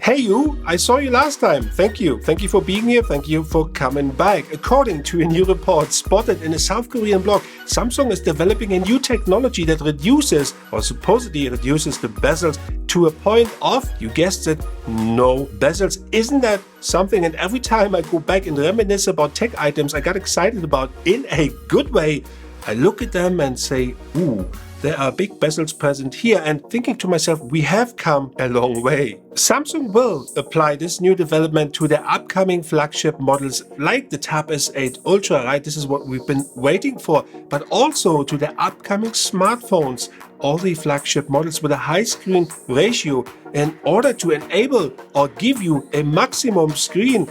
Hey you, I saw you last time. Thank you. Thank you for being here. Thank you for coming back. According to a new report spotted in a South Korean blog, Samsung is developing a new technology that reduces, or supposedly reduces, the bezels to a point of, you guessed it, no bezels. Isn't that something? And every time I go back and reminisce about tech items I got excited about in a good way, I look at them and say, ooh, there are big bezels present here, and thinking to myself, we have come a long way. Samsung will apply this new development to their upcoming flagship models like the Tab S8 Ultra, right? This is what we've been waiting for, but also to their upcoming smartphones, all the flagship models with a high screen ratio, in order to enable or give you a maximum screen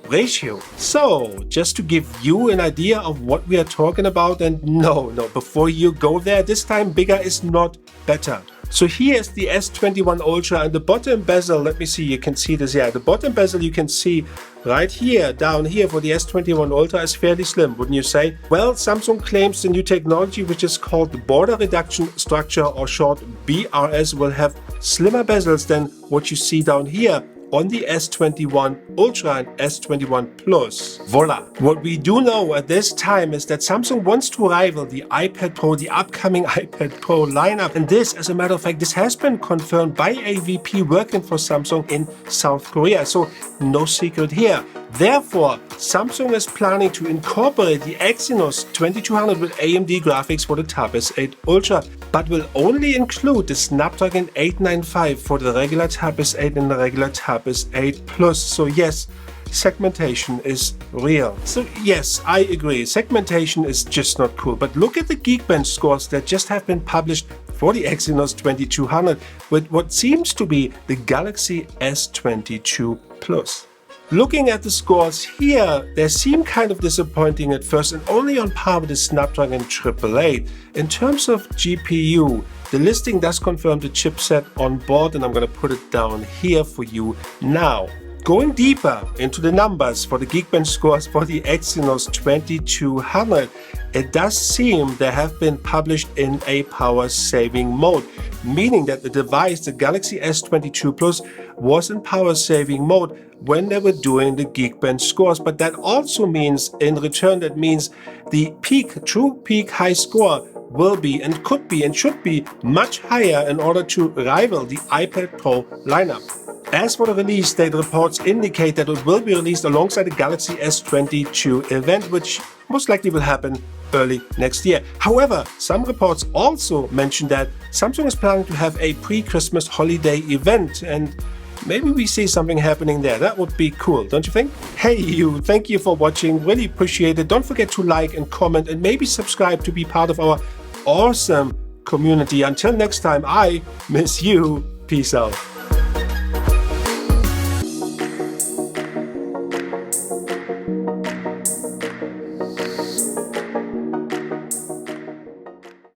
ratio. So, just to give you an idea of what we are talking about, and no, before you go there, this time bigger is not better. So here's the S21 Ultra, and the bottom bezel, let me see, you can see this here. The bottom bezel you can see right here, down here for the S21 Ultra is fairly slim, wouldn't you say? Well, Samsung claims the new technology, which is called the border reduction structure, or short BRS, will have slimmer bezels than what you see down here on the S21 Ultra and S21 Plus. Voila! What we do know at this time is that Samsung wants to rival the iPad Pro, the upcoming iPad Pro lineup. And this, as a matter of fact, this has been confirmed by a VP working for Samsung in South Korea. So no secret here. Therefore, Samsung is planning to incorporate the Exynos 2200 with AMD graphics for the Tab S8 Ultra, but will only include the Snapdragon 895 for the regular Tab S8 and the regular Tab S8 Plus. So yes, segmentation is real. So yes, I agree, segmentation is just not cool. But look at the Geekbench scores that just have been published for the Exynos 2200 with what seems to be the Galaxy S22 Plus. Looking at the scores here, they seem kind of disappointing at first and only on par with the Snapdragon 888. In terms of GPU, the listing does confirm the chipset on board, and I'm going to put it down here for you now. Going deeper into the numbers for the Geekbench scores for the Exynos 2200, it does seem they have been published in a power-saving mode, meaning that the device, the Galaxy S22 Plus, was in power-saving mode when they were doing the Geekbench scores. But that also means, in return, that means the true peak high score will be and could be and should be much higher in order to rival the iPad Pro lineup. As for the release date, reports indicate that it will be released alongside the Galaxy S22 event, which most likely will happen early next year. However, some reports also mention that Samsung is planning to have a pre-Christmas holiday event, and maybe we see something happening there. That would be cool, don't you think? Hey you, thank you for watching, really appreciate it. Don't forget to like and comment and maybe subscribe to be part of our awesome community. Until next time, I miss you. Peace out.